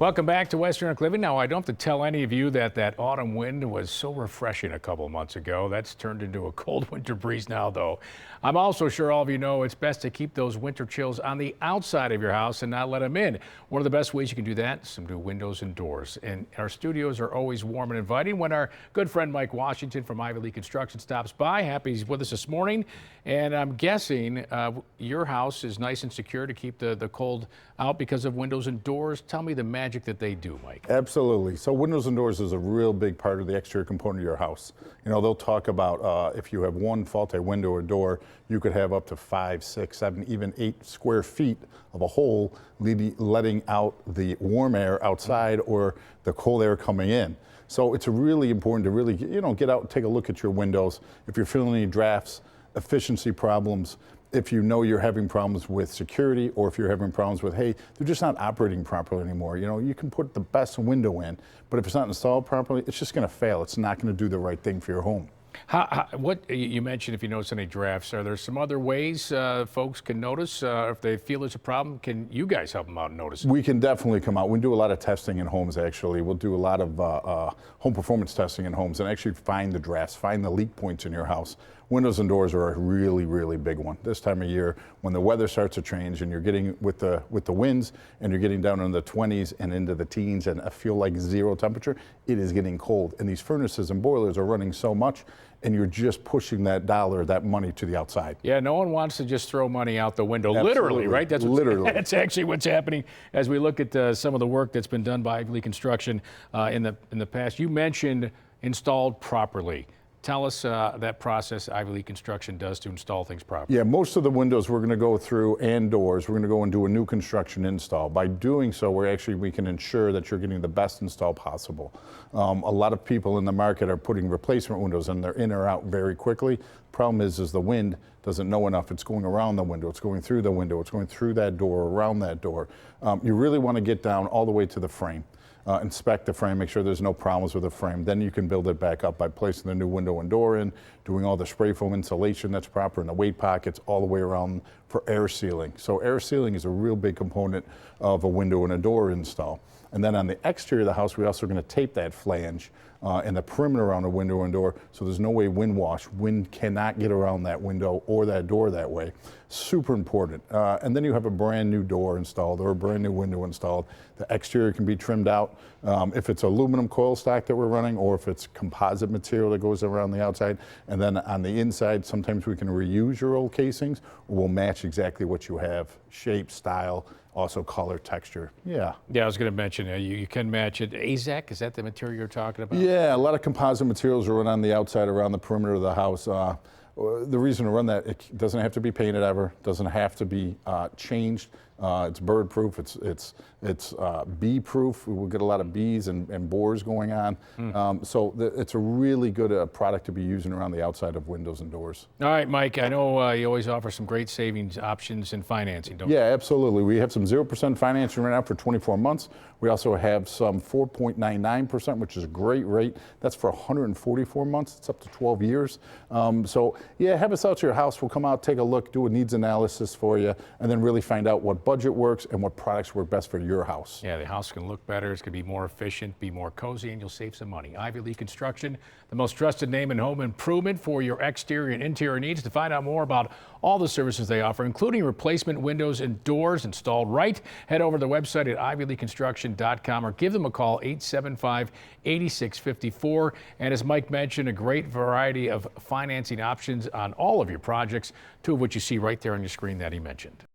Welcome back to Western New York Living. Now, I don't have to tell any of you that that autumn wind was so refreshing a couple of months ago. That's turned into a cold winter breeze now, though. I'm also sure all of you know it's best to keep those winter chills on the outside of your house and not let them in. One of the best ways you can do that is some new windows and doors. And our studios are always warm and inviting when our good friend Mike Washington from Ivy League Construction stops by. Happy he's with us this morning. And I'm guessing your house is nice and secure to keep the cold out because of windows and doors. Tell me the magic that they do, Mike. Absolutely. So windows and doors is a real big part of the exterior component of your house. You know, they'll talk about if you have one faulty window or door, you could have up to 5, 6, 7, even 8 square feet of a hole letting out the warm air outside or the cold air coming in. So it's really important to really, get out and take a look at your windows. If you're feeling any drafts, efficiency problems, if you know you're having problems with security, or if you're having problems with, hey, they're just not operating properly anymore. You can put the best window in, but if it's not installed properly, it's just going to fail. It's not going to do the right thing for your home. What you mentioned, if you notice any drafts, are there some other ways folks can notice if they feel there's a problem? Can you guys help them out and notice it? We can definitely come out. We do a lot of testing in homes, actually. We'll do a lot of home performance testing in homes and actually find the drafts, find the leak points in your house. Windows and doors are a really, really big one. This time of year, when the weather starts to change and you're getting with the winds and you're getting down in the 20s and into the teens and I feel like 0 temperature, it is getting cold. And these furnaces and boilers are running so much and you're just pushing that money to the outside. Yeah, no one wants to just throw money out the window, Absolutely. literally, right? Literally. That's actually what's happening as we look at some of the work that's been done by Ivy League Construction in the past. You mentioned installed properly. Tell us that process Ivy League Construction does to install things properly. Yeah, most of the windows we're going to go through and doors, we're going to go and do a new construction install. By doing so, we can ensure that you're getting the best install possible. A lot of people in the market are putting replacement windows and they're in or out very quickly. Problem is the wind doesn't know enough. It's going around the window, it's going through the window, it's going through that door, around that door. You really want to get down all the way to the frame. Inspect the frame, make sure there's no problems with the frame. Then you can build it back up by placing the new window and door in, doing all the spray foam insulation that's proper in the weight pockets all the way around for air sealing. So air sealing is a real big component of a window and a door install. And then on the exterior of the house, we're also going to tape that flange and the perimeter around the window and door so there's no way wind cannot get around that window or that door that way. Super important. And then you have a brand new door installed or a brand new window installed. The exterior can be trimmed out. If it's aluminum coil stock that we're running or if it's composite material that goes around the outside. And then on the inside, sometimes we can reuse your old casings or we'll match exactly what you have, shape, style, also color, texture. Yeah, I was going to mention you can match it. AZEK, is that the material you're talking about? Yeah, a lot of composite materials are run on the outside around the perimeter of the house. The reason to run that, it doesn't have to be painted ever, doesn't have to be changed. It's bird proof, it's bee proof. We'll get a lot of bees and boars going on. It's a really good product to be using around the outside of windows and doors. All right, Mike, I know you always offer some great savings options and financing, don't you? Yeah, absolutely. We have some 0% financing right now for 24 months. We also have some 4.99%, which is a great rate. That's for 144 months. It's up to 12 years. Yeah, have us out to your house. We'll come out, take a look, do a needs analysis for you, and then really find out what budget works and what products work best for your house. Yeah, the house can look better. It's going to be more efficient, be more cozy, and you'll save some money. Ivy League Construction, the most trusted name in home improvement for your exterior and interior needs. To find out more about all the services they offer, including replacement windows and doors installed right, head over to the website at ivyleagueconstruction.com or give them a call, 875-8654. And as Mike mentioned, a great variety of financing options on all of your projects, two of which you see right there on your screen that he mentioned.